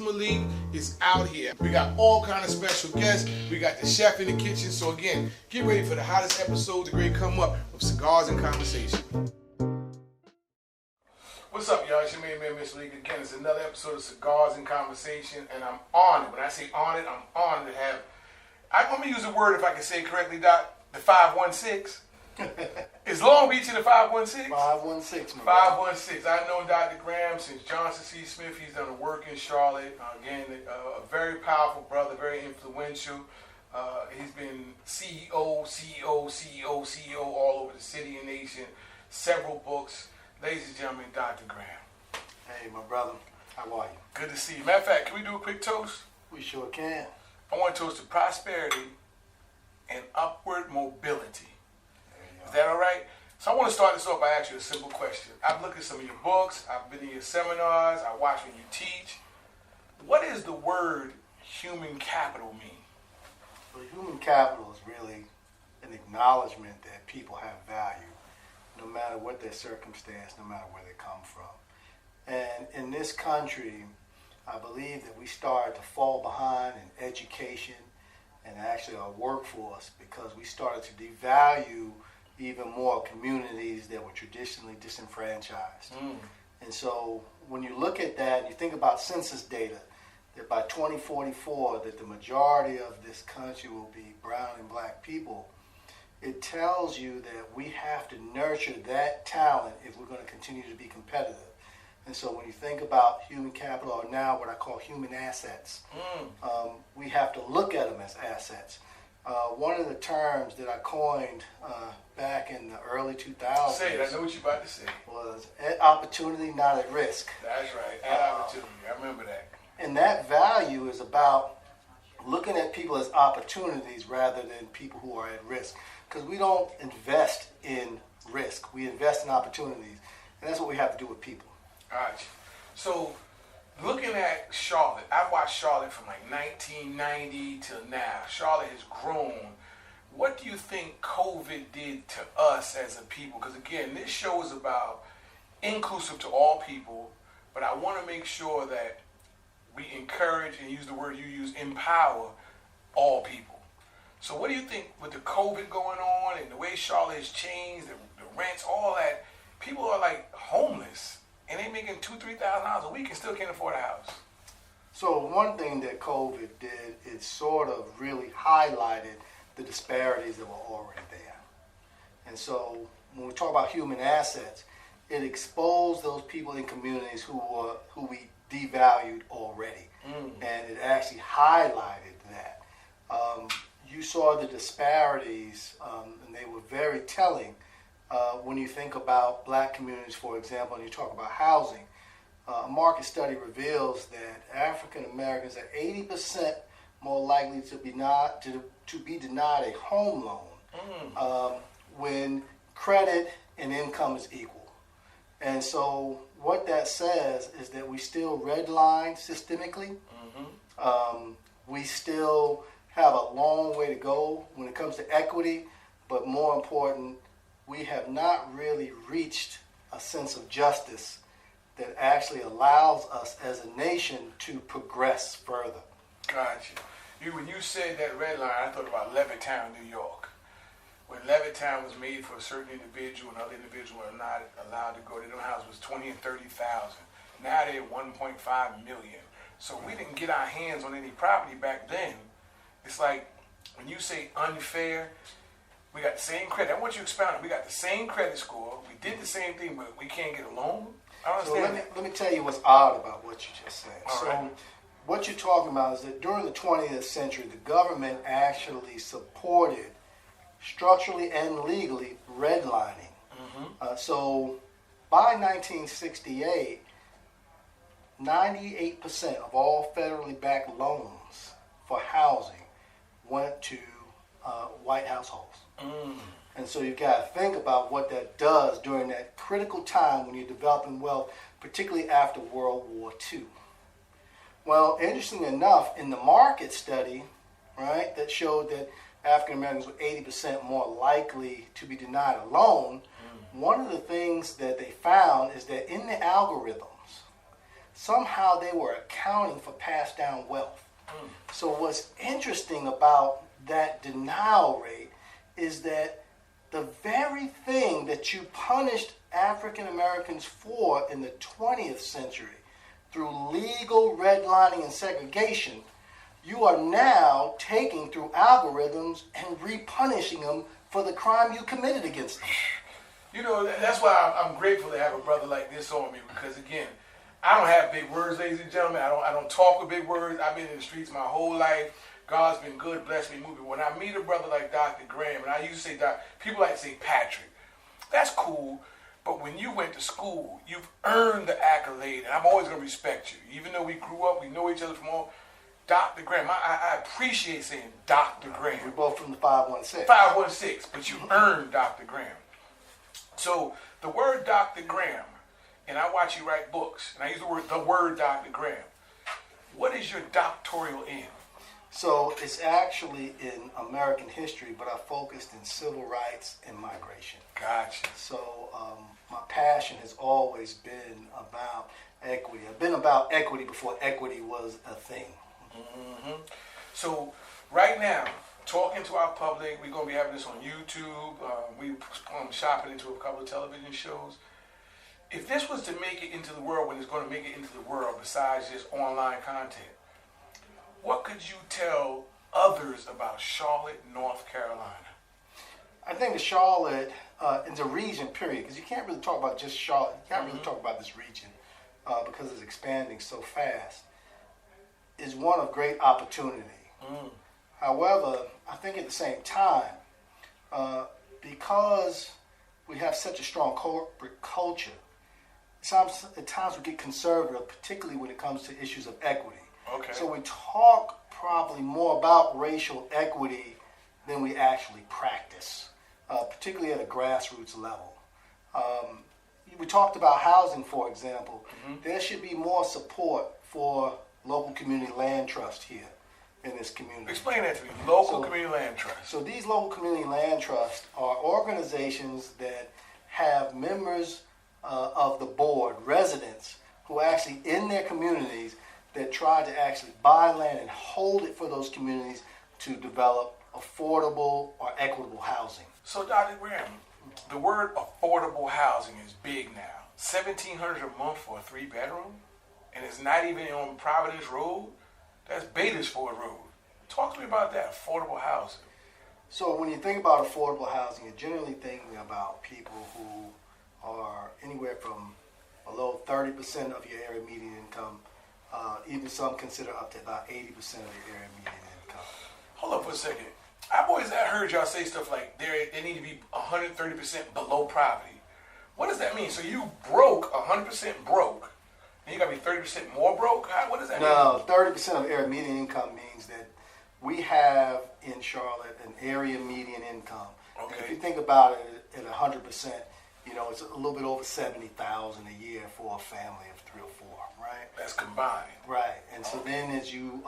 Malik is out here. We got all kind of special guests. We got the chef in the kitchen. So again, get ready for the hottest episode to great come up of Cigars and Conversation. What's up, y'all? It's your main man, Mr. Malik. Again, it's another episode of Cigars and Conversation, and I'm honored. When I say honored, I'm honored to have. I'm gonna use a word if I can say it correctly, Doc. The 516. Is Long Beach in the 516? 516, my 516. I've known Dr. Graham since Johnson C. Smith. He's done the work in Charlotte. Again, a very powerful brother, very influential. He's been CEO all over the city and nation. Several books. Ladies and gentlemen, Dr. Graham. Hey, my brother. How are you? Good to see you. Matter of fact, can we do a quick toast? We sure can. I want to toast to prosperity and upward mobility. Is that all right? So I want to start this off by asking you a simple question. I've looked at some of your books. I've been in your seminars. I watch when you teach. What does the word human capital mean? Well, human capital is really an acknowledgement that people have value, no matter what their circumstance, no matter where they come from. And in this country, I believe that we started to fall behind in education and actually our workforce because we started to devalue even more communities that were traditionally disenfranchised. And so when you look at that, and you think about census data, that by 2044, that the majority of this country will be brown and black people, it tells you that we have to nurture that talent if we're going to continue to be competitive. And so when you think about human capital, or now what I call human assets, we have to look at them as assets. One of the terms that I coined back in the early 2000s. Say it, I know what you're about to say. Was at opportunity, not at risk. That's right, at opportunity. I remember that. And that value is about looking at people as opportunities rather than people who are at risk. Because we don't invest in risk. We invest in opportunities. And that's what we have to do with people. Gotcha. So, looking at Charlotte, I've watched Charlotte from like 1990 till now. Charlotte has grown. What do you think COVID did to us as a people? Because again, this show is about inclusive to all people, but I want to make sure that we encourage and use the word you use, empower all people. So what do you think with the COVID going on and the way Charlotte has changed, the rents, all that, people are like homeless and they making $2,000-$3,000 a week and still can't afford a house. So one thing that COVID did, it sort of really highlighted the disparities that were already there. And so when we talk about human assets, it exposed those people in communities who we devalued already. And it actually highlighted that. You saw the disparities, and they were very telling when you think about black communities, for example, and you talk about housing. A market study reveals that African Americans are 80% more likely to be denied a home loan when credit and income is equal. And so what that says is that we still redline systemically. We still have a long way to go when it comes to equity, but more important, we have not really reached a sense of justice that actually allows us as a nation to progress further. Gotcha. When you said that red line, I thought about Levittown, New York. When Levittown was made for a certain individual and other individuals are not allowed to go, their house was 20 and 30,000. Now they're 1.5 million. So we didn't get our hands on any property back then. It's like when you say unfair, we got the same credit. I want you to expound it. We got the same credit score. We did the same thing, but we can't get a loan. I don't understand. So let me tell you what's odd about what you just said. All right. What you're talking about is that during the 20th century, the government actually supported structurally and legally redlining. So by 1968, 98% of all federally backed loans for housing went to white households. And so you've got to think about what that does during that critical time when you're developing wealth, particularly after World War II. Well, interestingly enough, in the market study, right, that showed that African Americans were 80% more likely to be denied a loan, one of the things that they found is that in the algorithms, somehow they were accounting for passed down wealth. So what's interesting about that denial rate is that the very thing that you punished African Americans for in the 20th century through legal redlining and segregation, you are now taking through algorithms and repunishing them for the crime you committed against them. You know, that's why I'm grateful to have a brother like this on me, because again, I don't have big words, ladies and gentlemen. I don't talk with big words. I've been in the streets my whole life. God's been good, blessed me, moving. When I meet a brother like Dr. Graham, and I used to say, people like to say Patrick, that's cool. But when you went to school, you've earned the accolade, and I'm always going to respect you. Even though we grew up, we know each other from all. Dr. Graham, I appreciate saying Dr. Graham. We're both from the 516. 516, but you earned Dr. Graham. So the word Dr. Graham, and I watch you write books, and I use the word Dr. Graham. What is your doctoral in? So it's actually in American history, but I focused in civil rights and migration. Gotcha. So my passion has always been about equity. I've been about equity before equity was a thing. Mm-hmm. So right now, talking to our public, we're going to be having this on YouTube. We're shopping into a couple of television shows. If this was to make it into the world, when it's going to make it into the world, besides just online content, what could you tell others about Charlotte, North Carolina? I think that Charlotte is a region, period, because you can't really talk about just Charlotte. You can't really talk about this region because it's expanding so fast. Is one of great opportunity. However, I think at the same time, because we have such a strong corporate culture, at times we get conservative, particularly when it comes to issues of equity. Okay. So we talk probably more about racial equity than we actually practice, particularly at a grassroots level. We talked about housing, for example. There should be more support for local community land trust here in this community. Explain that to me. Local community land trust. So these local community land trusts are organizations that have members of the board, residents, who actually in their communities that try to actually buy land and hold it for those communities to develop affordable or equitable housing. So Dr. Graham, the word affordable housing is big now. $1,700 a month for a 3-bedroom? And it's not even on Providence Road? That's Badersford Road. Talk to me about that, affordable housing. So when you think about affordable housing, you're generally thinking about people who are anywhere from below 30% of your area median income. Even some consider up to about 80% of your area median income. Hold up for a second. I've always heard y'all say stuff like they need to be 130% below poverty. What does that mean? So you broke, 100% broke, and you got to be 30% more broke? What does that mean? No, 30% of area median income means that we have in Charlotte an area median income. Okay. And if you think about it at 100%, you know, it's a little bit over $70,000 a year for a family of 3 or 4, right? That's combined. Right. And so then as you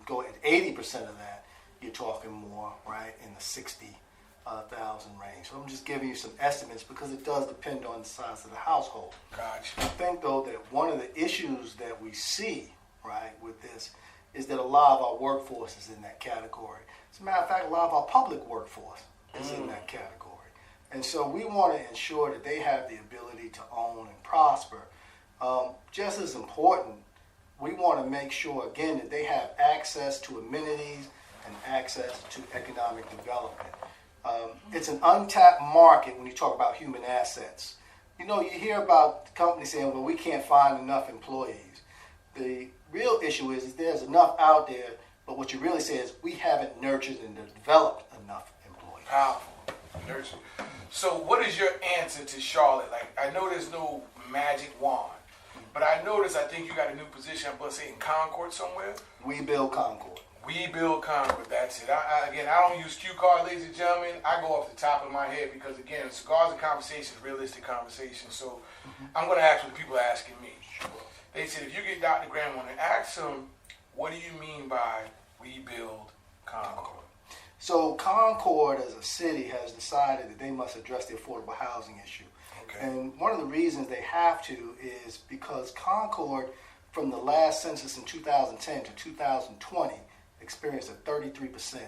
go at 80% of that, you're talking more, right, in the 60,000 range. So I'm just giving you some estimates because it does depend on the size of the household. Gotcha. I think, though, that one of the issues that we see, right, with this is that a lot of our workforce is in that category. As a matter of fact, a lot of our public workforce is in that category. And so we want to ensure that they have the ability to own and prosper. Just as important, we want to make sure, again, that they have access to amenities and access to economic development. It's an untapped market when you talk about human assets. You know, you hear about companies saying, well, we can't find enough employees. The real issue is there's enough out there, but what you really say is we haven't nurtured and developed enough employees. Powerful. Nurtured. So what is your answer to Charlotte? Like, I know there's no magic wand, but I noticed, I think you got a new position, I'm going to say in Concord somewhere. We build Concord. We build Concord, that's it. Again, I don't use cue card, ladies and gentlemen. I go off the top of my head because, again, cigars and conversations, realistic conversation. So I'm going to ask what people are asking me. They said, if you get Dr. Graham on and ask him, what do you mean by we build Concord? So Concord as a city has decided that they must address the affordable housing issue. Okay. And one of the reasons they have to is because Concord from the last census in 2010 to 2020, experienced a 33%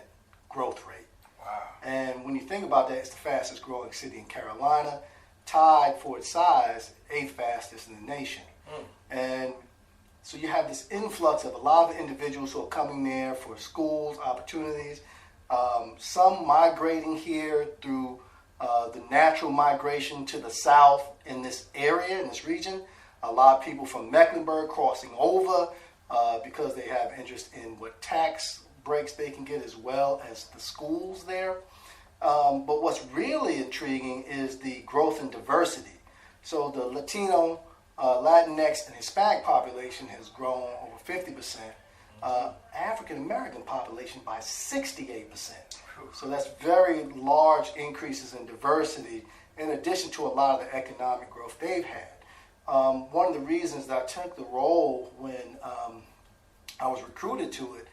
growth rate. Wow. And when you think about that, it's the fastest growing city in Carolina, tied for its size, 8th fastest in the nation. And so you have this influx of a lot of individuals who are coming there for schools, opportunities, some migrating here through the natural migration to the south in this area, in this region. A lot of people from Mecklenburg crossing over because they have interest in what tax breaks they can get as well as the schools there. But what's really intriguing is the growth in diversity. So the Latino, Latinx, and Hispanic population has grown over 50%. African American population by 68%. So that's very large increases in diversity in addition to a lot of the economic growth they've had. One of the reasons that I took the role when I was recruited to it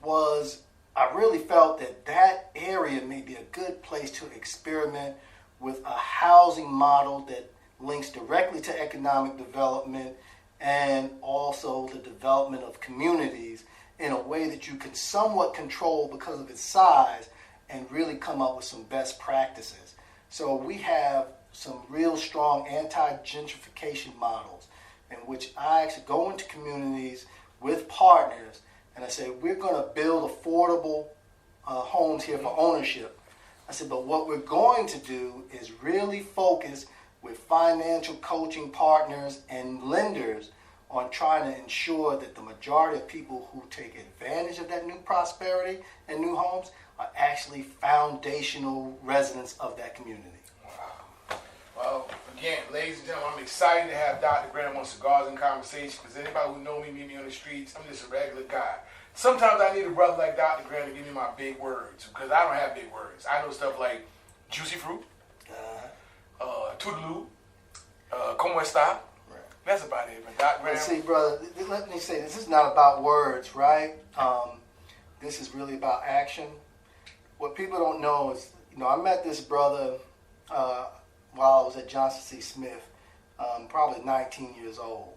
was I really felt that that area may be a good place to experiment with a housing model that links directly to economic development and also the development of communities in a way that you can somewhat control because of its size and really come up with some best practices. So we have some real strong anti-gentrification models in which I actually go into communities with partners and I say, we're going to build affordable homes here for ownership. I said, but what we're going to do is really focus with financial coaching partners and lenders on trying to ensure that the majority of people who take advantage of that new prosperity and new homes are actually foundational residents of that community. Wow. Well, again, ladies and gentlemen, I'm excited to have Dr. Graham on Cigars and Conversation because anybody who know me, meet me on the streets, I'm just a regular guy. Sometimes I need a brother like Dr. Graham to give me my big words because I don't have big words. I know stuff like juicy fruit, toodaloo, como esta. That's about it. But Dr. Graham. See, brother, let me say this is not about words, right? This is really about action. What people don't know is, I met this brother while I was at Johnson C. Smith, probably 19 years old.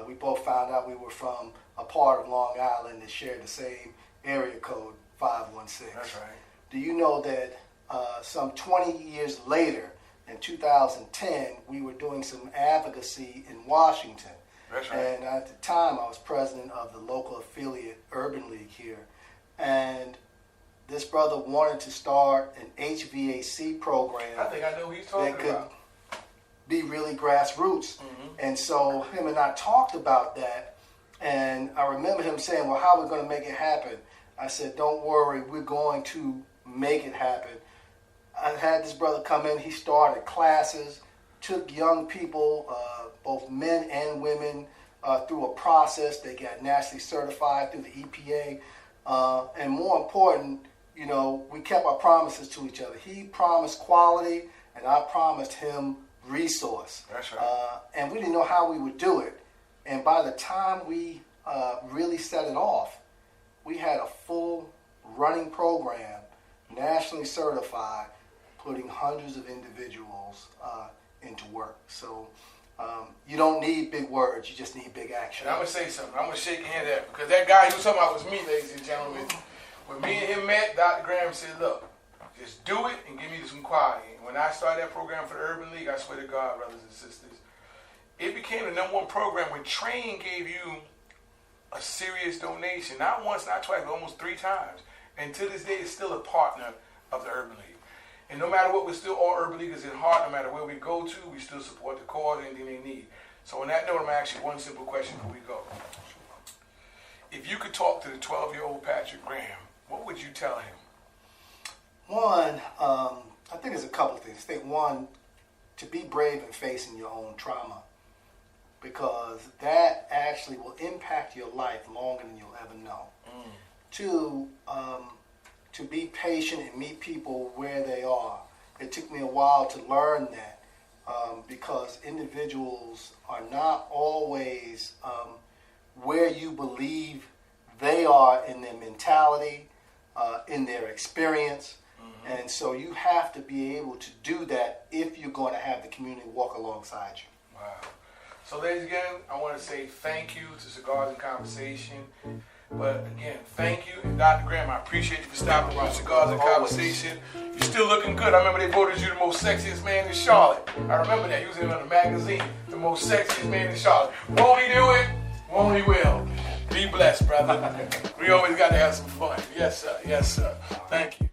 We both found out we were from a part of Long Island that shared the same area code, 516. That's right. Do you know that some 20 years later, in 2010, we were doing some advocacy in Washington. That's right. And at the time, I was president of the local affiliate Urban League here. And this brother wanted to start an HVAC program. I think I know what he's talking that could about. Be really grassroots. And so him and I talked about that. And I remember him saying, well, how are we going to make it happen? I said, don't worry, we're going to make it happen. I had this brother come in. He started classes, took young people, both men and women, through a process. They got nationally certified through the EPA. And more important, we kept our promises to each other. He promised quality, and I promised him resource. That's right. And we didn't know how we would do it. And by the time we really set it off, we had a full running program, nationally certified, putting hundreds of individuals into work. So you don't need big words, you just need big action. And I'm going to say something. I'm going to shake your hand at because that guy you were talking about was me, ladies and gentlemen. When me and him met, Dr. Graham said, look, just do it and give me some quality. And when I started that program for the Urban League, I swear to God, brothers and sisters, it became the #1 program when Train gave you a serious donation. Not once, not twice, but almost 3 times. And to this day, it's still a partner of the Urban League. And no matter what, we're still all Urban Leaguers in heart. No matter where we go to, we still support the cause, anything they need. So on that note, I'm going to ask you one simple question before we go. If you could talk to the 12-year-old Patrick Graham, what would you tell him? One, I think there's a couple of things. I think one, to be brave in facing your own trauma, because that actually will impact your life longer than you'll ever know. 2, to be patient and meet people where they are. It took me a while to learn that because individuals are not always where you believe they are in their mentality, in their experience. And so you have to be able to do that if you're going to have the community walk alongside you. Wow. So ladies and gentlemen, I want to say thank you to Cigars and Conversation. But again, thank you. And Dr. Graham, I appreciate you for stopping by Cigars and Conversation. You're still looking good. I remember they voted you the most sexiest man in Charlotte. I remember that. You was in the magazine, the most sexiest man in Charlotte. Won't he do it? Won't he will? Be blessed, brother. We always got to have some fun. Yes, sir. Yes, sir. Thank you.